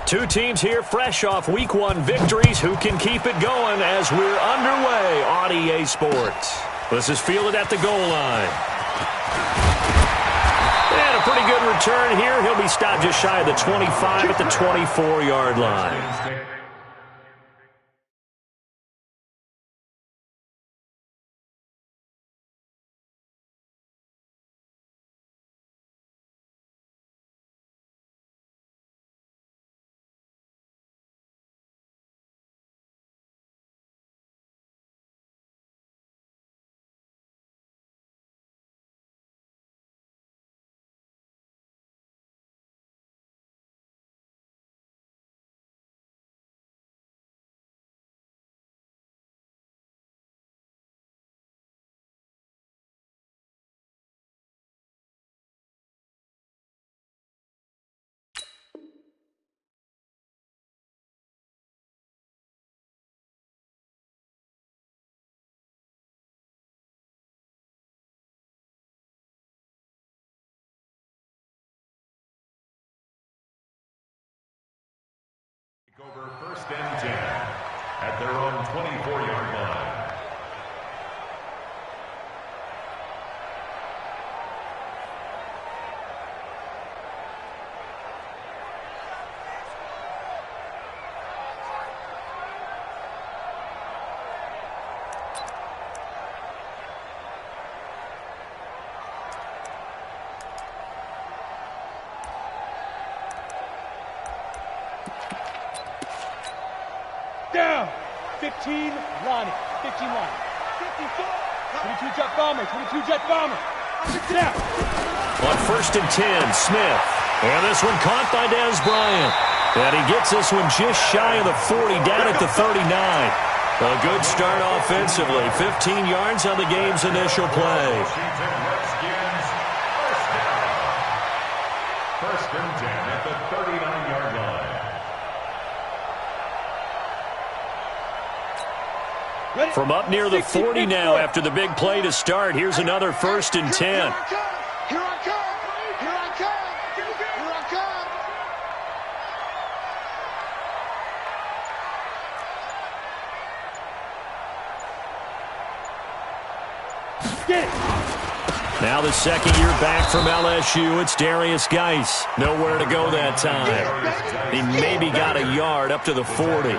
Two teams here fresh off Week 1 victories. Who can keep it going as we're underway on EA Sports? This is fielded at the goal line. And a pretty good return here. He'll be stopped just shy of the 25 at the 24-yard line. Over first and 10 at their own 24-yard line. Down. 15, Lonnie. 15 Lonnie. 22 jet bomber. 22 jet bomber. Down. On first and 10, Smith. And this one caught by Dez Bryant. And he gets this one just shy of the 40, down at the 39. A good start offensively. 15 yards on the game's initial play. Redskins, first and 10 at the 39-yard line. From up near the 40 now after the big play to start. Here's another first and 10. Here I come! Here I come! Here I come! Get it! Now the second year back from LSU, it's Darius Geis. Nowhere to go that time. He maybe got a yard up to the 40.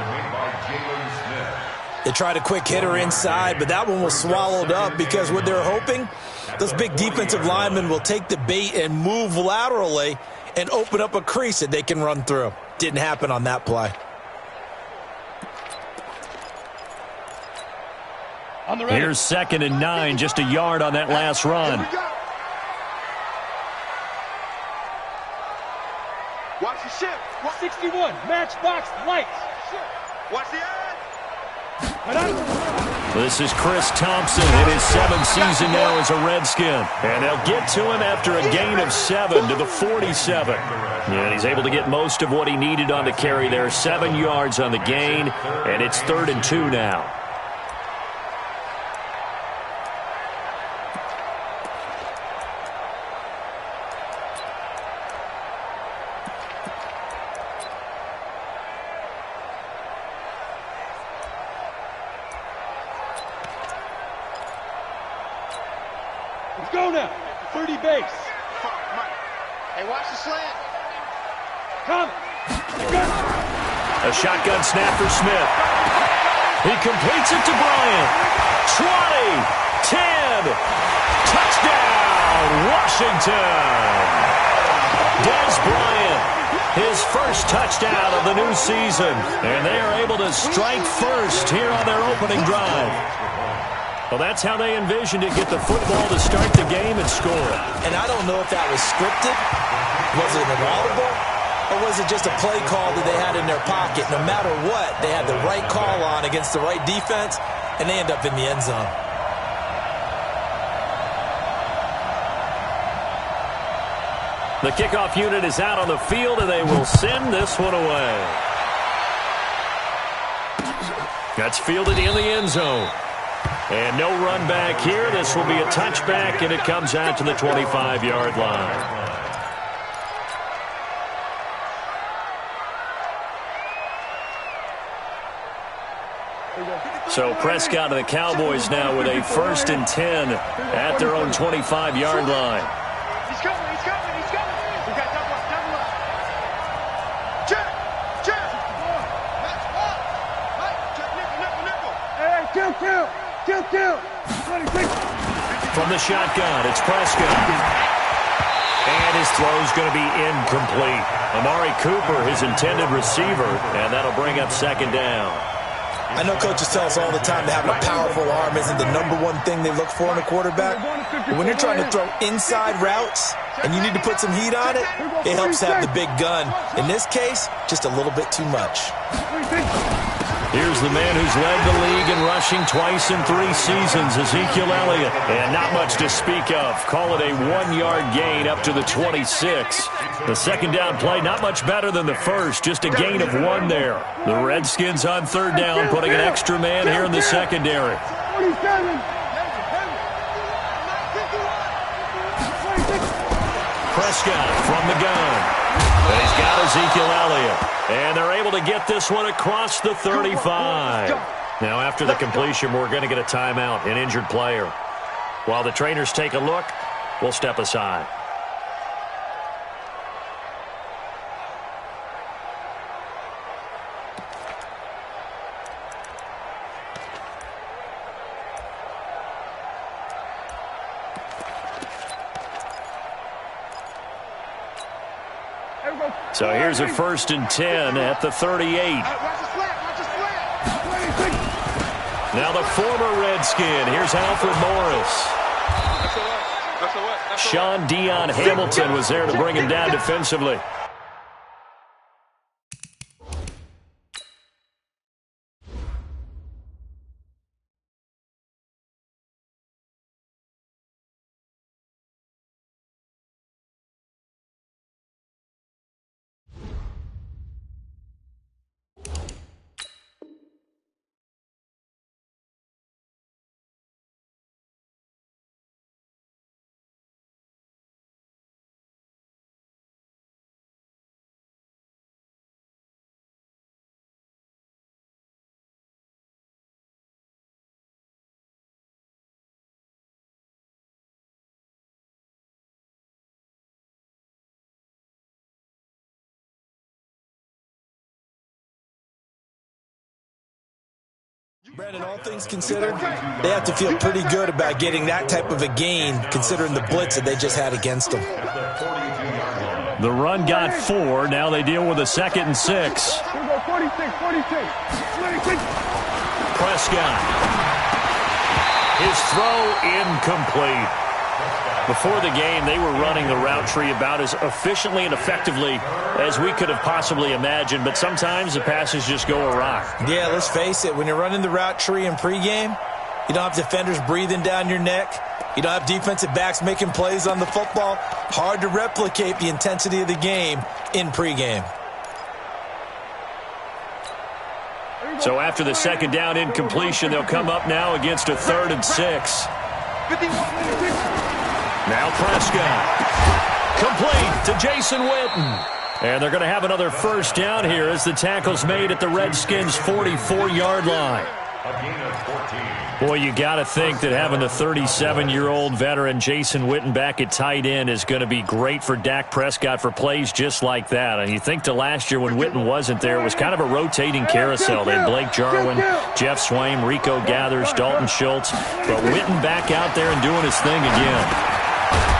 They tried a quick hitter inside, but that one was swallowed up because what they're hoping, those big defensive linemen will take the bait and move laterally and open up a crease that they can run through. Didn't happen on that play. Here's second and 9, just a yard on that last run. Watch the shift. 61, matchbox lights. Watch the eye. This is Chris Thompson in his 7th season now as a Redskin. And they'll get to him after a gain of 7 to the 47. And he's able to get most of what he needed on the carry there. 7 yards on the gain, and it's 3rd and 2 now. Let's go now. 30 base. Hey, watch the slant. Come. A shotgun snap for Smith. He completes it to Bryant. 20, 10, touchdown, Washington. Dez Bryant, his first touchdown of the new season. And they are able to strike first here on their opening drive. Well, that's how they envisioned it, get the football to start the game and score. And I don't know if that was scripted. Was it an audible? Or was it just a play call that they had in their pocket? No matter what, they had the right call on against the right defense, and they end up in the end zone. The kickoff unit is out on the field, and they will send this one away. That's fielded in the end zone. And no run back here. This will be a touchback, and it comes out to the 25-yard line. So Prescott and the Cowboys now with a 1st and 10 at their own 25-yard line. He's coming, he's coming, he's coming. We got double up, double up. Check, check. Match up. Right, check, nickel. Hey, kill. 26. From the shotgun, it's Prescott. And his throw's going to be incomplete. Amari Cooper, his intended receiver, and that'll bring up 2nd down. I know coaches tell us all the time that having a powerful arm isn't the #1 thing they look for in a quarterback. But when you're trying to throw inside routes and you need to put some heat on it, it helps to have the big gun. In this case, just a little bit too much. Here's the man who's led the league in rushing twice in 3 seasons, Ezekiel Elliott. And not much to speak of. Call it a 1-yard gain up to the 26. The 2nd down play, not much better than the first, just a gain of 1 there. The Redskins on 3rd down, putting an extra man here in the secondary. 47. Prescott from the gun. And he's got Ezekiel Elliott. And they're able to get this one across the 35. Now, after the completion, we're going to get a timeout, an injured player. While the trainers take a look, we'll step aside. So here's a 1st and 10 at the 38. Watch the slant. Now the former Redskin. Here's Alfred Morris. Sean Dion Hamilton was there to bring him down defensively. Brandon, all things considered, they have to feel pretty good about getting that type of a gain, considering the blitz that they just had against them. The run got 4. Now they deal with a 2nd and 6. 46. 26. Prescott. His throw incomplete. Before the game, they were running the route tree about as efficiently and effectively as we could have possibly imagined, but sometimes the passes just go awry. Yeah, let's face it. When you're running the route tree in pregame, you don't have defenders breathing down your neck. You don't have defensive backs making plays on the football. Hard to replicate the intensity of the game in pregame. So after the 2nd down incompletion, they'll come up now against a 3rd and 6. Now Prescott. Complete to Jason Witten. And they're going to have another 1st down here as the tackle's made at the Redskins' 44-yard line. A gain of 14. Boy, you got to think that having the 37-year-old veteran Jason Witten back at tight end is going to be great for Dak Prescott for plays just like that. And you think to last year when Witten wasn't there, it was kind of a rotating carousel. They had Blake Jarwin, Jeff Swaim, Rico Gathers, Dalton Schultz. But Witten back out there and doing his thing again.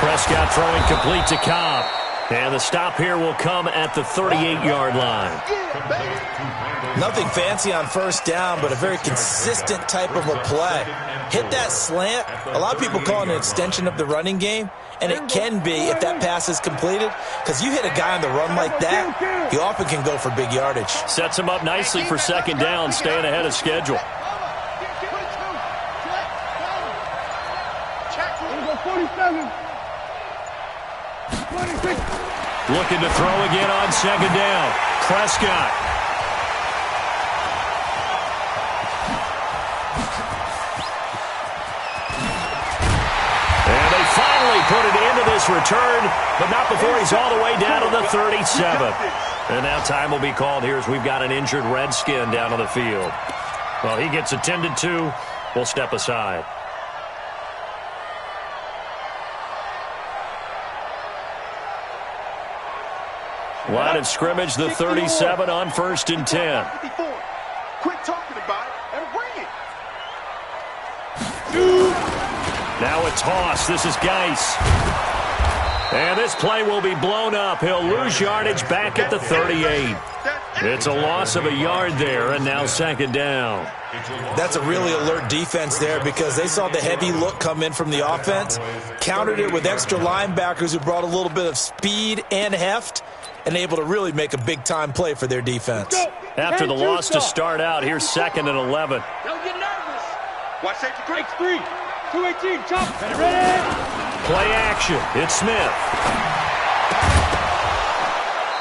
Prescott throwing complete to Cobb. And the stop here will come at the 38-yard line. Nothing fancy on 1st down, but a very consistent type of a play. Hit that slant. A lot of people call it an extension of the running game, and it can be if that pass is completed, because you hit a guy on the run like that, he often can go for big yardage. Sets him up nicely for 2nd down, staying ahead of schedule. 47. 26. Looking to throw again on 2nd down. Prescott. And they finally put it into this return, but not before he's all the way down to the 37. And now time will be called here as we've got an injured Redskin down on the field. Well, he gets attended to. We'll step aside. Line of scrimmage, the 37 on 1st and 10. Quit talking about it and bring it. Now a toss. This is Geis. And this play will be blown up. He'll lose yardage back at the 38. It's a loss of a yard there, and now 2nd down. That's a really alert defense there because they saw the heavy look come in from the offense, countered it with extra linebackers who brought a little bit of speed and heft, and able to really make a big-time play for their defense. After the loss to start out, here's 2nd and 11. Don't get nervous. Watch safety creep. X3, 218, chop. Ready? Play action. It's Smith.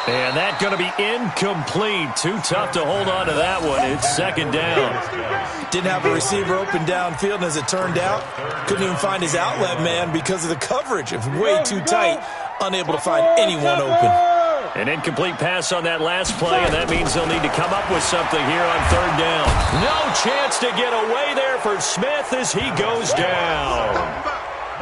And that's going to be incomplete. Too tough to hold on to that one. It's 2nd down. Didn't have a receiver open downfield, and as it turned out, couldn't even find his outlet man because of the coverage. It was way too tight, unable to find anyone open. An incomplete pass on that last play, and that means they'll need to come up with something here on 3rd down. No chance to get away there for Smith as he goes down.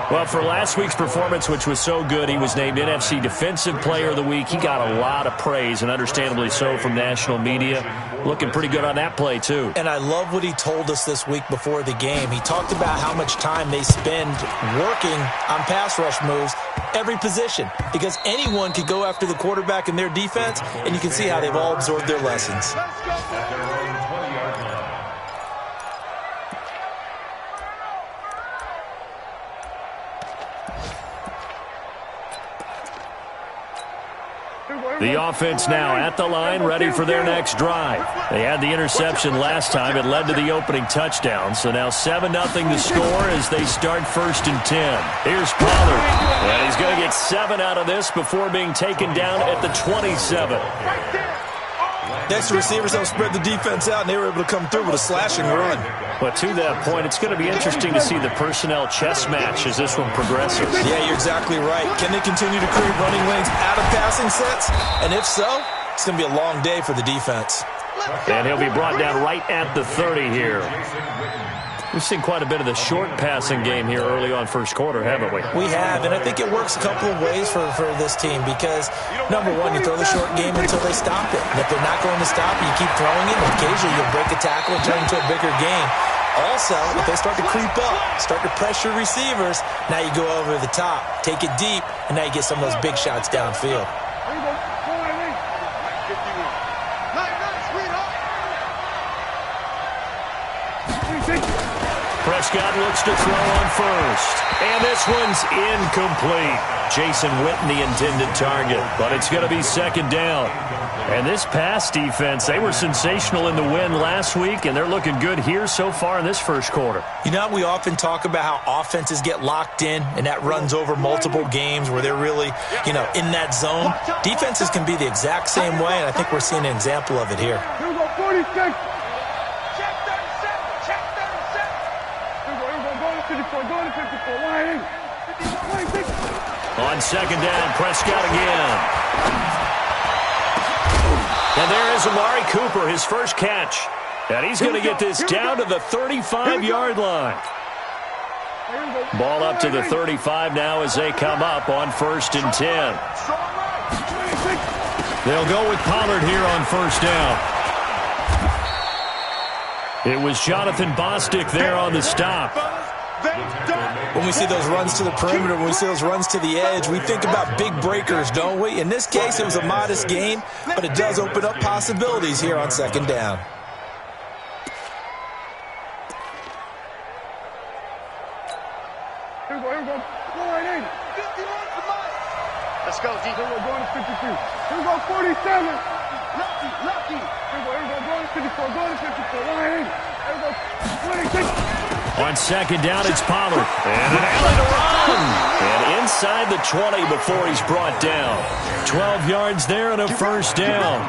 Well, for last week's performance, which was so good, he was named NFC Defensive Player of the Week. He got a lot of praise, and understandably so, from national media. Looking pretty good on that play, too. And I love what he told us this week before the game. He talked about how much time they spend working on pass rush moves, every position, because anyone could go after the quarterback in their defense, and you can see how they've all absorbed their lessons. The offense now at the line, ready for their next drive. They had the interception last time. It led to the opening touchdown. So now 7-0 to score as they start 1st and 10. Here's Pollard. And he's going to get 7 out of this before being taken down at the 27. Next, the receivers helped spread the defense out, and they were able to come through with a slashing run. But to that point, it's going to be interesting to see the personnel chess match as this one progresses. Yeah, you're exactly right. Can they continue to create running lanes out of passing sets? And if so, it's going to be a long day for the defense. And he'll be brought down right at the 30 here. We've seen quite a bit of the short passing game here early on 1st quarter, haven't we? We have, and I think it works a couple of ways for this team because, number one, you throw the short game until they stop it. And if they're not going to stop it, you keep throwing it, and occasionally you'll break a tackle and turn into a bigger game. Also, if they start to creep up, start to pressure receivers, now you go over the top, take it deep, and now you get some of those big shots downfield. Prescott looks to throw on 1st. And this one's incomplete. Jason Witten, the intended target. But it's going to be 2nd down. And this pass defense, they were sensational in the win last week, and they're looking good here so far in this 1st quarter. You know, we often talk about how offenses get locked in, and that runs over multiple games where they're really, in that zone. Defenses can be the exact same way, and I think we're seeing an example of it here. Here we go, 46. On 2nd down, Prescott again. And there is Amari Cooper, his first catch. And he's going to get this down to the 35-yard line. Ball up to the 35 now as they come up on 1st and 10. They'll go with Pollard here on 1st down. It was Jonathan Bostic there on the stop. When we see those runs to the perimeter, when we see those runs to the edge, we think about big breakers, don't we? In this case, it was a modest gain, but it does open up possibilities here on 2nd down. Here we go. Go right in. Let's go, D. Here we go, going to 52. Here we go, 47. Lucky. Here we go, going to 54, going to 54. Right in. Here we go, 26. On 2nd down, it's Pollard. And an alley to run. And inside the 20 before he's brought down. 12 yards there and a 1st down.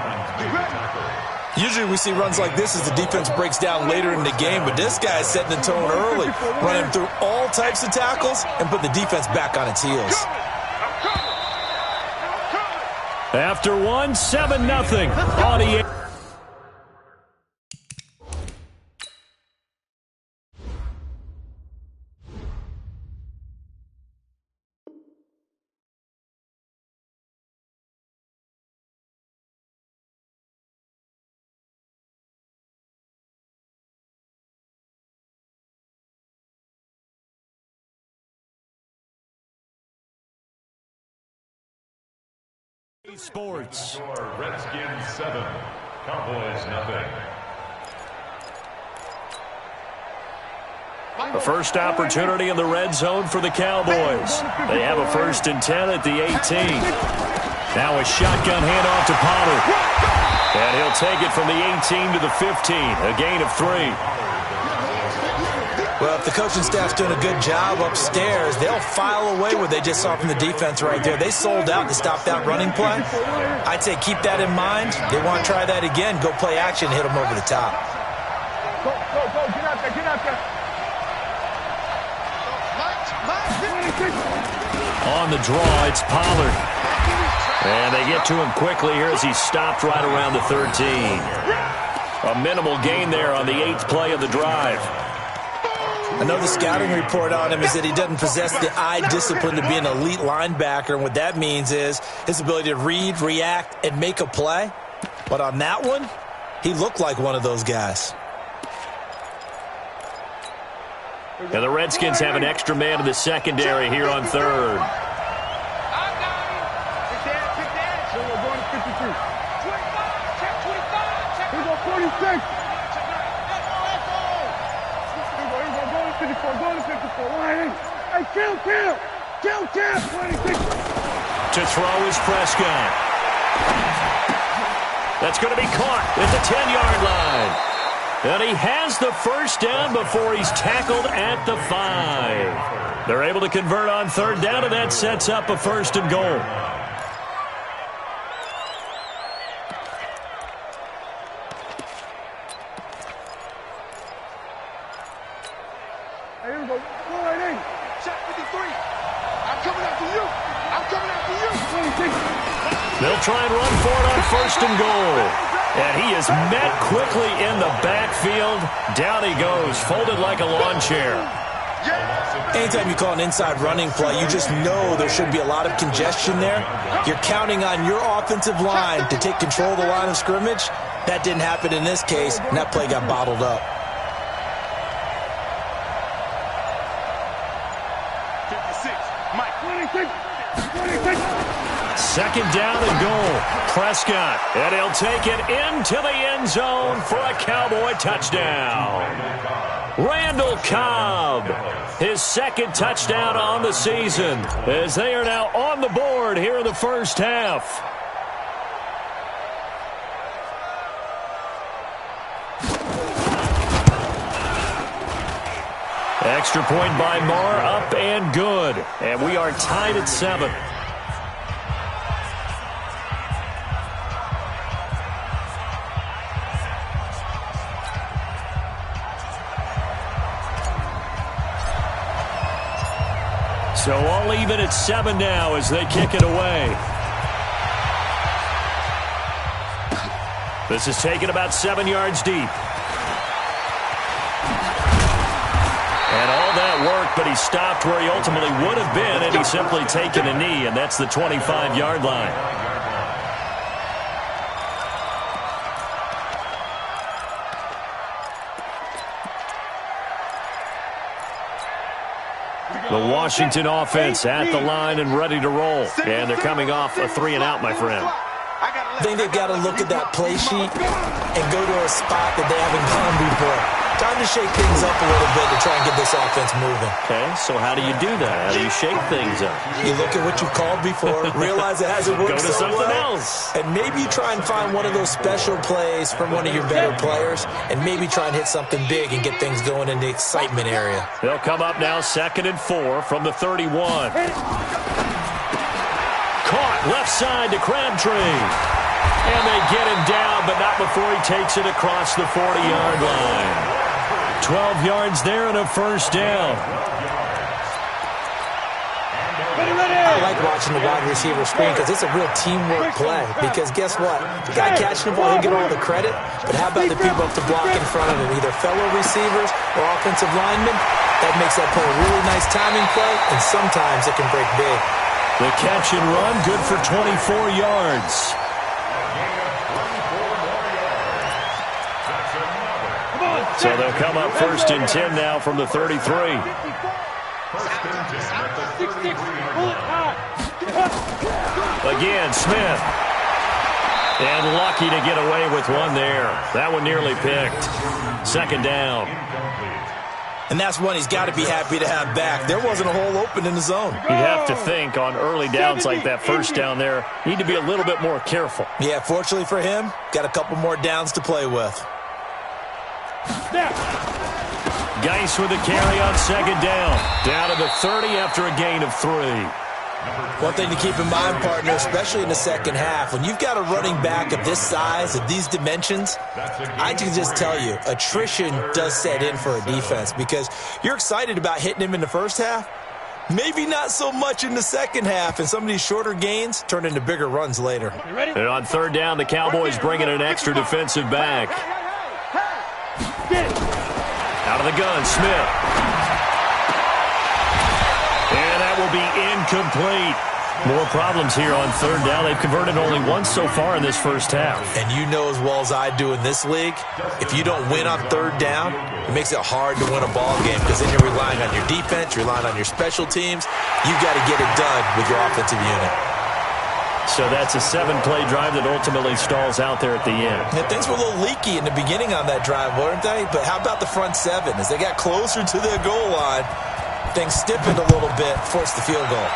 Usually we see runs like this as the defense breaks down later in the game, but this guy is setting the tone early, running through all types of tackles and put the defense back on its heels. After 7-0 on EA. Sports. Redskins 7, Cowboys nothing. The first opportunity in the red zone for the Cowboys. They have a 1st and 10 at the 18. Now a shotgun handoff to Pollard. And he'll take it from the 18 to the 15, a gain of 3. Well, if the coaching staff's doing a good job upstairs, they'll file away what they just saw from the defense right there. They sold out to stop that running play. I'd say keep that in mind. They want to try that again. Go play action, hit them over the top. Go, get out there, get out there. On the draw, it's Pollard. And they get to him quickly here as he's stopped right around the 13. A minimal gain there on the 8th play of the drive. I know the scouting report on him is that he doesn't possess the eye discipline to be an elite linebacker, and what that means is his ability to read, react, and make a play. But on that one, he looked like one of those guys. And the Redskins have an extra man in the secondary here on 3rd. Going to 52. 46. Going to 54. Hey, kill. 26. To throw is Prescott. That's going to be caught at the 10-yard line. And he has the 1st down before he's tackled at the 5. They're able to convert on 3rd down, and that sets up a 1st and goal. Here we go. Go right in. Shot 53. I'm coming after you. 26. They'll try and run for it on 1st and goal. And he is met quickly in the backfield. Down he goes, folded like a lawn chair. Anytime you call an inside running play, you just know there should be a lot of congestion there. You're counting on your offensive line to take control of the line of scrimmage. That didn't happen in this case, and that play got bottled up. 56. Mike. 26. 2nd down and goal. Prescott, and he'll take it into the end zone for a Cowboy touchdown. Randall Cobb, his 2nd touchdown on the season, as they are now on the board here in the 1st half. Extra point by Marr, up and good. And we are tied at 7. So all even at 7 now as they kick it away. This is taken about 7 yards deep. And all that work, but he stopped where he ultimately would have been, and he's simply taken a knee, and that's the 25-yard line. The Washington offense at the line and ready to roll. And they're coming off a 3-and-out, my friend. I think they've got to look at that play sheet and go to a spot that they haven't gone before. Time to shake things up a little bit to try and get this offense moving. Okay, so how do you do that? How do you shake things up? You look at what you've called before, realize it hasn't worked Go to so something well, else. and maybe you try and find one of those special plays from one of your better players, and maybe try and hit something big and get things going in the excitement area. They'll come up now 2nd and 4 from the 31. Caught left side to Crabtree. And they get him down, but not before he takes it across the 40-yard line. 12 yards there and a 1st down. I like watching the wide receiver screen because it's a real teamwork play. Because guess what? The guy catching the ball, he'll get all the credit. But how about the people up to block in front of him? Either fellow receivers or offensive linemen. That makes that play a really nice timing play, and sometimes it can break big. The catch and run, good for 24 yards. So they'll come up 1st and 10 now from the 33. Again, Smith. And lucky to get away with one there. That one nearly picked. Second down. And that's one he's got to be happy to have back. There wasn't a hole open in the zone. You'd have to think on early downs like that first down there, need to be a little bit more careful. Yeah, fortunately for him, got a couple more downs to play with. Geis with a carry on second down. Down to the 30 after a gain of 3. One thing to keep in mind, partner, especially in the second half, when you've got a running back of this size, of these dimensions, I can just tell you, attrition does set in for a defense because you're excited about hitting him in the first half, maybe not so much in the second half, and some of these shorter gains turn into bigger runs later. And on third down, the Cowboys bring in an extra defensive back. Out of the gun, Smith. And that will be incomplete. More problems here on third down. They've converted only once so far in this first half. And you know as well as I do in this league, if you don't win on third down, it makes it hard to win a ball game because then you're relying on your defense, you're relying on your special teams. You've got to get it done with your offensive unit. So that's a 7-play drive that ultimately stalls out there at the end. And things were a little leaky in the beginning on that drive, weren't they? But how about the front seven? As they got closer to their goal line, things stiffened a little bit, forced the field goal.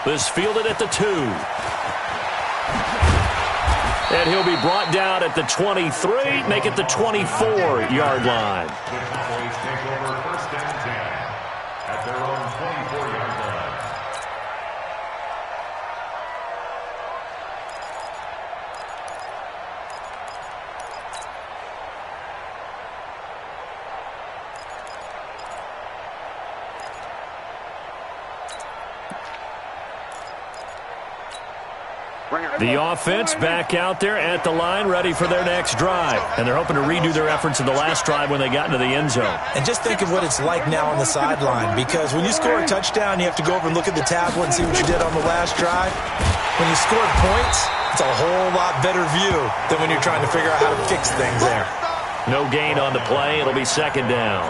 This fielded at the 2. And he'll be brought down at the 23, make it the 24-yard line. The Cowboys take over first and 10 at their own 24-yard line. The offense back out there at the line, ready for their next drive. And they're hoping to redo their efforts in the last drive when they got into the end zone. And just think of what it's like now on the sideline, because when you score a touchdown, you have to go over and look at the tablet and see what you did on the last drive. When you scored points, it's a whole lot better view than when you're trying to figure out how to fix things there. No gain on the play. It'll be second down.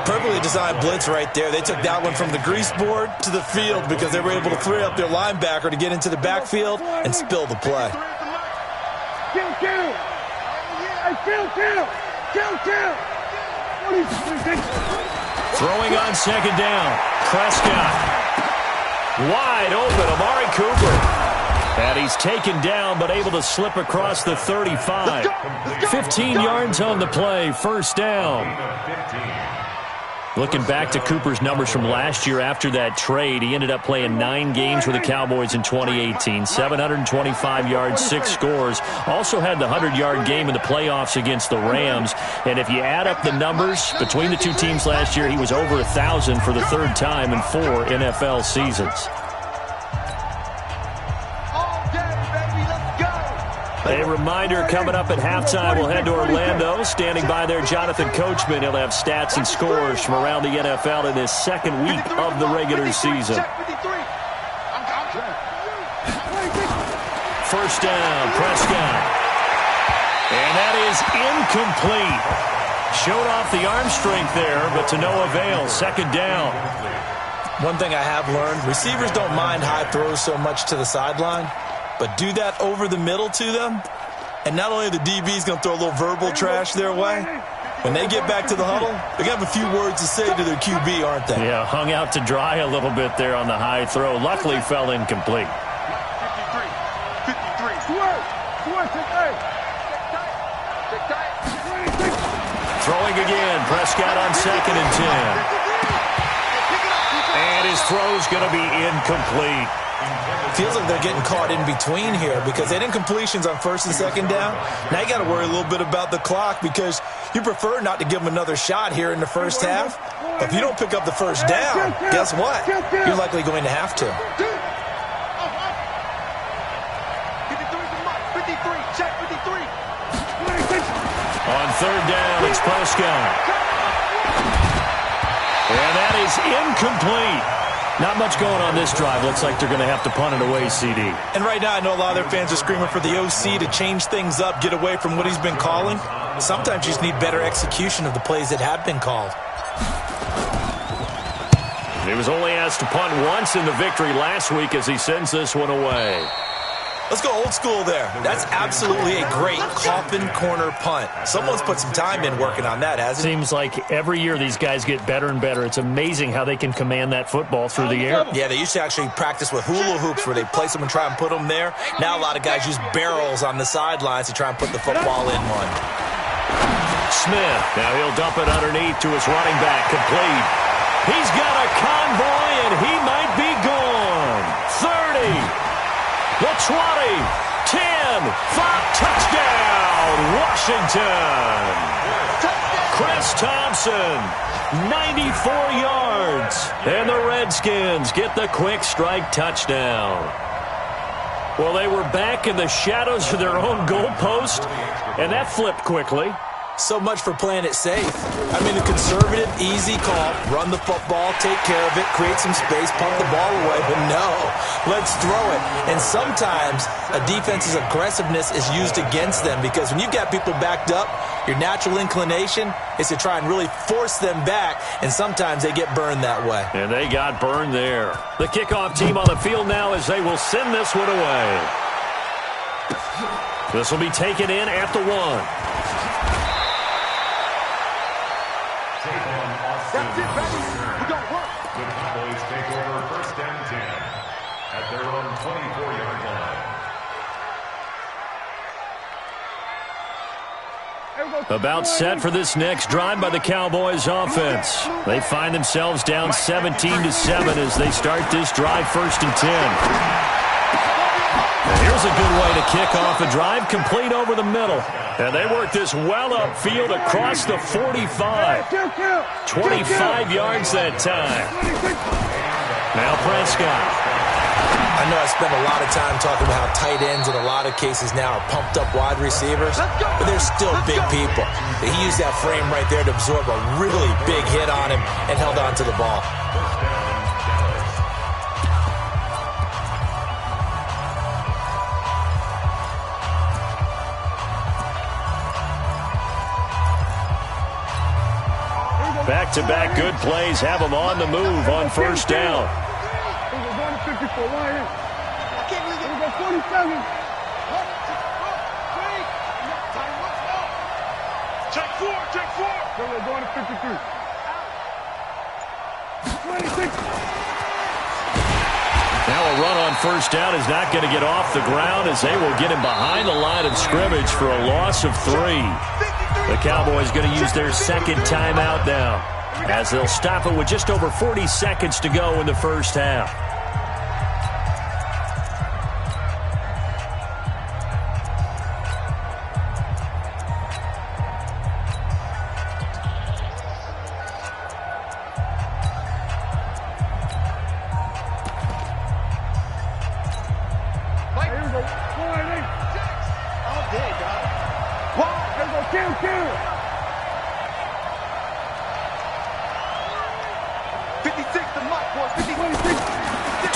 Perfectly designed blitz right there. They took that one from the grease board to the field because they were able to free up their linebacker to get into the backfield and spill the play. Kill. Hey, kill. Throwing on second down. Prescott. Wide open. Amari Cooper. And he's taken down but able to slip across the 35. 15 yards on the play. First down. Looking back to Cooper's numbers from last year after that trade, he ended up playing 9 games with the Cowboys in 2018. 725 yards, 6 scores. Also had the 100-yard game in the playoffs against the Rams. And if you add up the numbers between the two teams last year, he was over 1,000 for the third time in 4 NFL seasons. A reminder coming up at halftime, we'll head to Orlando. Standing by there, Jonathan Coachman. He'll have stats and scores from around the NFL in this second week of the regular season. First down, Prescott. And that is incomplete. Showed off the arm strength there, but to no avail. Second down. One thing I have learned, receivers don't mind high throws so much to the sideline. But do that over the middle to them, and not only are the DBs going to throw a little verbal trash their way, when they get back to the huddle, they're going to have a few words to say to their QB, aren't they? Yeah, hung out to dry a little bit there on the high throw. Luckily fell incomplete. 53. Throwing again, Prescott on second and 10. And his throw's going to be incomplete. Feels like they're getting caught in between here because they didn't completions on first and second down. Now you got to worry a little bit about the clock because you prefer not to give them another shot here in the first half. But if you don't pick up the first down, guess what? You're likely going to have to. 53, check 53. On third down, it's Prescott. And that is incomplete. Not much going on this drive. Looks like they're going to have to punt it away, CD. And right now, I know a lot of their fans are screaming for the OC to change things up, get away from what he's been calling. Sometimes you just need better execution of the plays that have been called. He was only asked to punt once in the victory last week as he sends this one away. Let's go old school there. That's absolutely a great coffin corner punt. Someone's put some time in working on that, hasn't it? Seems like every year these guys get better and better. It's amazing how they can command that football through the air. Yeah, they used to actually practice with hula hoops where they place them and try and put them there. Now a lot of guys use barrels on the sidelines to try and put the football in one. Smith, now he'll dump it underneath to his running back, complete. He's got a convoy, and he might be gone. 30. The 20, 10, 5, touchdown, Washington. Chris Thompson, 94 yards. And the Redskins get the quick strike touchdown. Well, they were back in the shadows of their own goalpost, and that flipped quickly. So much for playing it safe. I mean, a conservative, easy call, run the football, take care of it, create some space, pump the ball away, but no, let's throw it. And sometimes a defense's aggressiveness is used against them because when you've got people backed up, your natural inclination is to try and really force them back, and sometimes they get burned that way. And they got burned there. The kickoff team on the field now as they will send this one away. This will be taken in at the 1. That's it, baby. We don't work. The Cowboys take over first and 10 at their own 24-yard line. About set for this next drive by the Cowboys offense. They find themselves down 17-7 as they start this drive first and 10. And here's a good way to kick off a drive, complete over the middle. And they work this well upfield across the 45. 25 yards that time. Now Prescott. I know I spent a lot of time talking about how tight ends in a lot of cases now are pumped up wide receivers, but they're still big people. He used that frame right there to absorb a really big hit on him and held on to the ball. Back-to-back good plays have them on the move on first down. Check four. We're going to 53. 26. Now a run on first down is not going to get off the ground as they will get him behind the line of scrimmage for a loss of 3. The Cowboys going to use their second timeout now as they'll stop it with just over 40 seconds to go in the first half.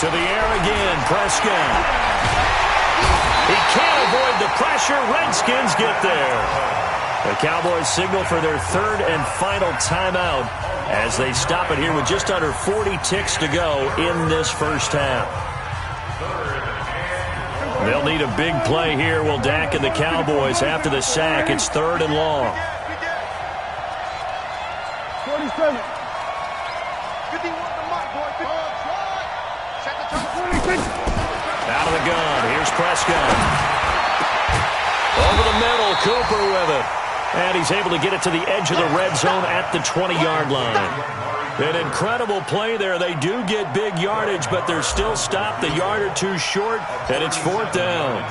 To the air again, Prescott. He can't avoid the pressure. Redskins get there. The Cowboys signal for their third and final timeout as they stop it here with just under 40 ticks to go in this first half. They'll need a big play here, will Dak and the Cowboys after the sack. It's third and long. 47. 51 the mark, boy. Out of the gun. Here's Prescott. Over the middle, Cooper with it. And he's able to get it to the edge of the red zone at the 20-yard line. An incredible play there. They do get big yardage, but they're still stopped a yard or two short, and it's fourth down.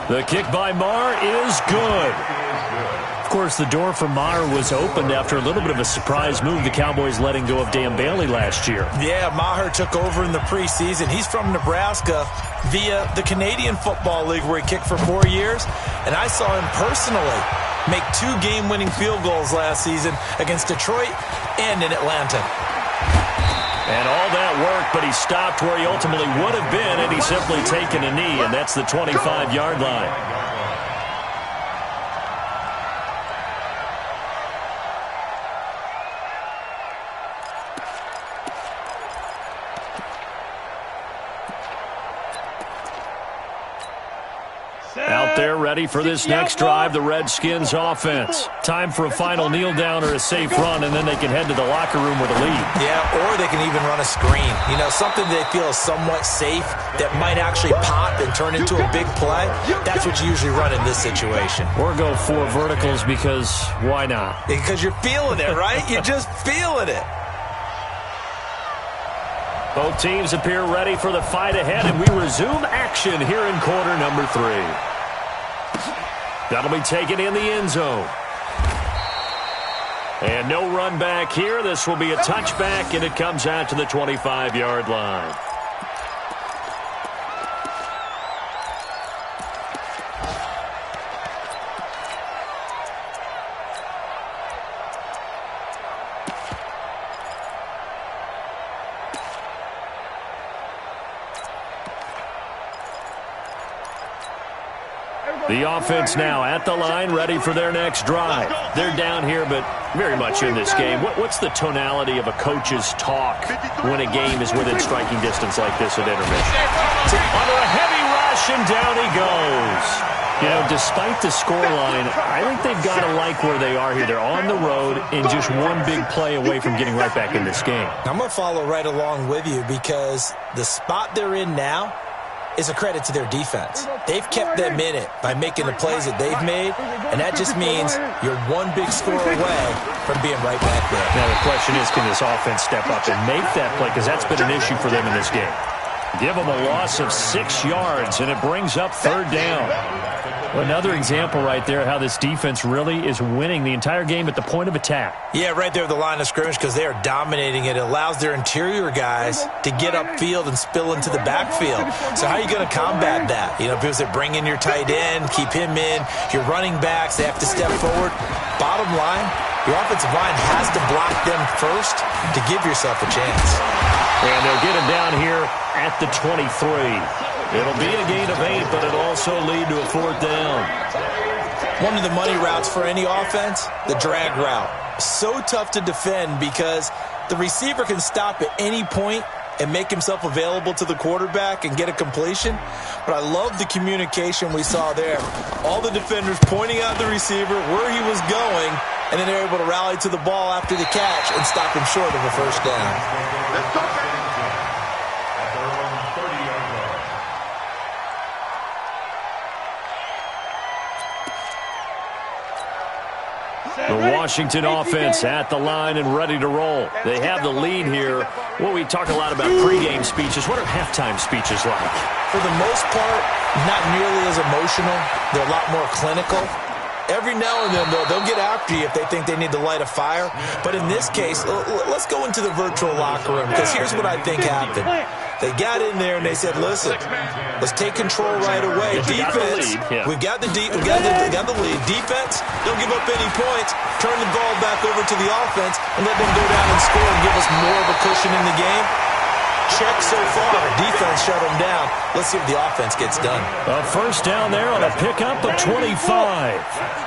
The kick by Maher is good. Of course, the door for Maher was opened after a little bit of a surprise move, the Cowboys letting go of Dan Bailey last year. Yeah, Maher took over in the preseason. He's from Nebraska via the Canadian Football League where he kicked for 4 years. And I saw him personally make 2 game-winning field goals last season against Detroit and in Atlanta. And all that work, but he stopped where he ultimately would have been, and he's simply taken a knee, and that's the 25-yard line. there ready for this next drive, the Redskins offense. Time for a final kneel down or a safe run, and then they can head to the locker room with a lead. Yeah, or they can even run a screen. You know, something they feel is somewhat safe that might actually pop and turn into a big play. That's what you usually run in this situation. Or go 4 verticals because why not? Because you're feeling it, right? You're just feeling it. Both teams appear ready for the fight ahead, and we resume action here in quarter number 3. That'll be taken in the end zone. And no run back here. This will be a touchback, and it comes out to the 25-yard line. The offense now at the line, ready for their next drive. They're down here, but very much in this game. What's the tonality of a coach's talk when a game is within striking distance like this at intermission? Under a heavy rush, and down he goes. You know, despite the scoreline, I think they've got to like where they are here. They're on the road and just one big play away from getting right back in this game. I'm going to follow right along with you because the spot they're in now is a credit to their defense. They've kept them in it by making the plays that they've made, and that just means you're one big score away from being right back there. Now the question is, can this offense step up and make that play? Because that's been an issue for them in this game. Give them a loss of 6 yards, and it brings up 3rd down. Another example right there how this defense really is winning the entire game at the point of attack. Yeah, right there at the line of scrimmage because they are dominating it. It allows their interior guys to get upfield and spill into the backfield. So how are you going to combat that? You know, because they bring in your tight end, keep him in. Your running backs, they have to step forward. Bottom line, your offensive line has to block them first to give yourself a chance. And they'll get him down here at the 23. It'll be a gain of 8, but it'll also lead to a 4th down. One of the money routes for any offense, the drag route. So tough to defend because the receiver can stop at any point and make himself available to the quarterback and get a completion. But I love the communication we saw there. All the defenders pointing out the receiver, where he was going, and then they're able to rally to the ball after the catch and stop him short of a 1st down. Let's go, baby. The Washington offense at the line and ready to roll. They have the lead here. Well, we talk a lot about pregame speeches. What are halftime speeches like? For the most part, not nearly as emotional. They're a lot more clinical. Every now and then, though, they'll get after you if they think they need to light a fire. But in this case, let's go into the virtual locker room because here's what I think happened. They got in there and they said, listen, let's take control right away. Defense, we've got the lead. Defense, don't give up any points. Turn the ball back over to the offense and let them go down and score and give us more of a cushion in the game. Check so far. Defense shut them down. Let's see if the offense gets done. A 1st down there on a pickup of 25.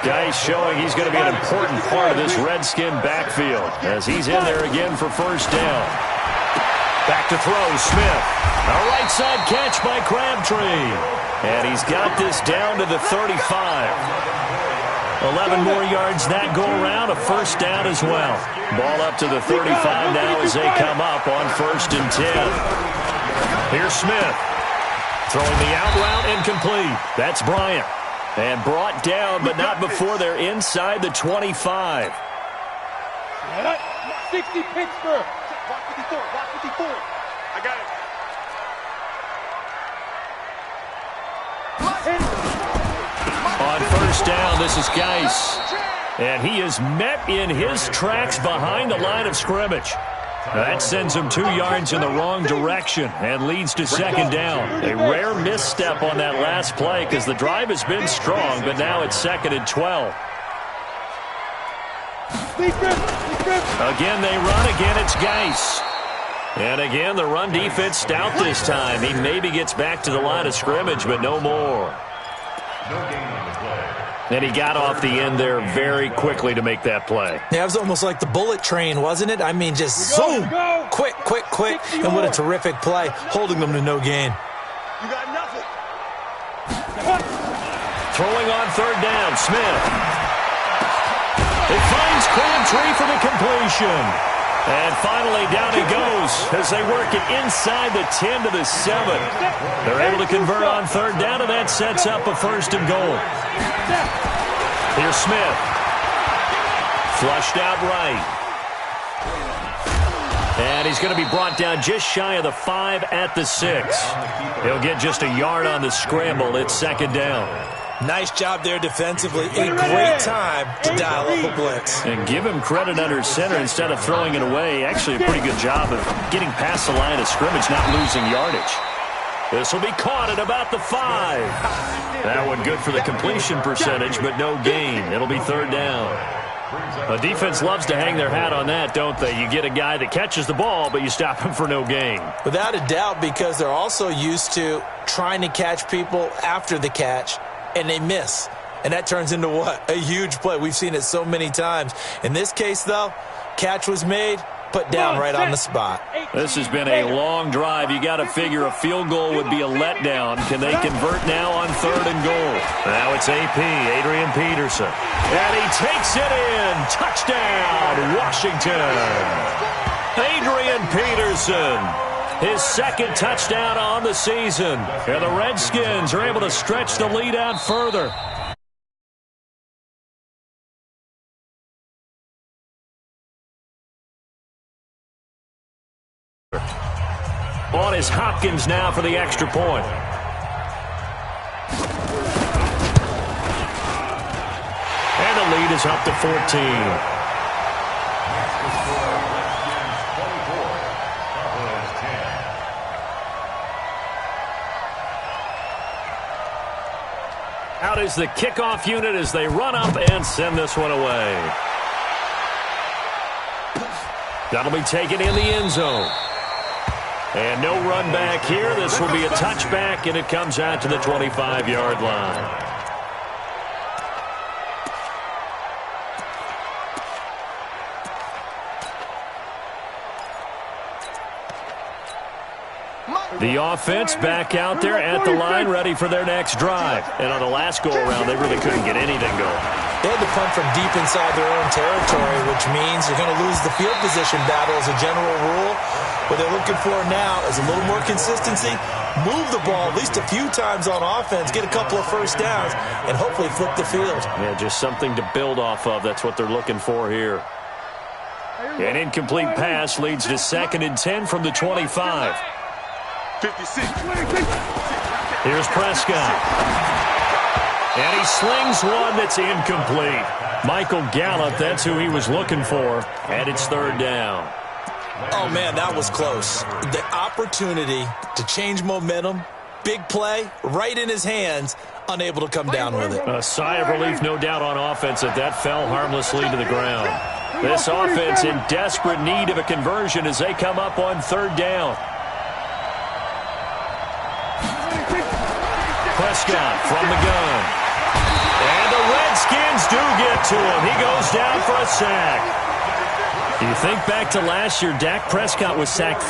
Guys showing he's going to be an important part of this Redskin backfield as he's in there again for 1st down. Back to throw, Smith. A right side catch by Crabtree. And he's got this down to the 35. 11 more yards that go around, a 1st down as well. Ball up to the 35 now as they come up on 1st and 10. Here's Smith. Throwing the out route incomplete. That's Bryant. And brought down, but not before they're inside the 25. 60 Pittsburgh. Block 54, block 54. I got it. On 1st down, this is Geis. And he is met in his tracks behind the line of scrimmage. That sends him 2 yards in the wrong direction and leads to 2nd down. A rare misstep on that last play because the drive has been strong, but now it's 2nd and 12. Again, they run. Again, it's Geis. And again, the run defense stout this time. He maybe gets back to the line of scrimmage, but no more. And he got off the end there very quickly to make that play. Yeah, it was almost like the bullet train, wasn't it? I mean, just zoom, quick, quick, quick. And what a terrific play, holding them to no gain. You got nothing. throwing on third down. Smith. It finds Crabtree for the completion. And finally, down he goes as they work it inside the 10 to the 7. They're able to convert on third down, and that sets up a 1st and goal. Here's Smith. Flushed out right. And he's going to be brought down just shy of the 5 at the 6. He'll get just a yard on the scramble. It's 2nd down. Nice job there defensively. A great time to dial up a blitz. And give him credit under center instead of throwing it away. Actually, a pretty good job of getting past the line of scrimmage, not losing yardage. This will be caught at about the 5. That one good for the completion percentage, but no gain. It'll be 3rd down. A defense loves to hang their hat on that, don't they? You get a guy that catches the ball, but you stop him for no gain. Without a doubt, because they're also used to trying to catch people after the catch, and they miss. And that turns into what? A huge play. We've seen it so many times. In this case, though, catch was made, put down right on the spot. This has been a long drive. You got to figure a field goal would be a letdown. Can they convert now on 3rd and goal? Now it's AP, Adrian Peterson. And he takes it in. Touchdown, Washington. Adrian Peterson. His 2nd touchdown on the season. And the Redskins are able to stretch the lead out further. On is Hopkins now for the extra point. And the lead is up to 14. Out is the kickoff unit as they run up and send this one away. That'll be taken in the end zone. And no run back here. This will be a touchback, and it comes out to the 25-yard line. The offense back out there at the line, ready for their next drive. And on the last go-around, they really couldn't get anything going. They had to punt from deep inside their own territory, which means you're going to lose the field position battle as a general rule. What they're looking for now is a little more consistency, move the ball at least a few times on offense, get a couple of first downs, and hopefully flip the field. Yeah, just something to build off of. That's what they're looking for here. An incomplete pass leads to 2nd and 10 from the 25. 56. Here's Prescott. And he slings one that's incomplete. Michael Gallup, that's who he was looking for. And it's 3rd down. Oh, man, that was close. The opportunity to change momentum, big play, right in his hands, unable to come down with it. A sigh of relief, no doubt, on offense that fell harmlessly to the ground. This offense in desperate need of a conversion as they come up on 3rd down. Prescott from the gun. And the Redskins do get to him. He goes down for a sack. You think back to last year, Dak Prescott was sacked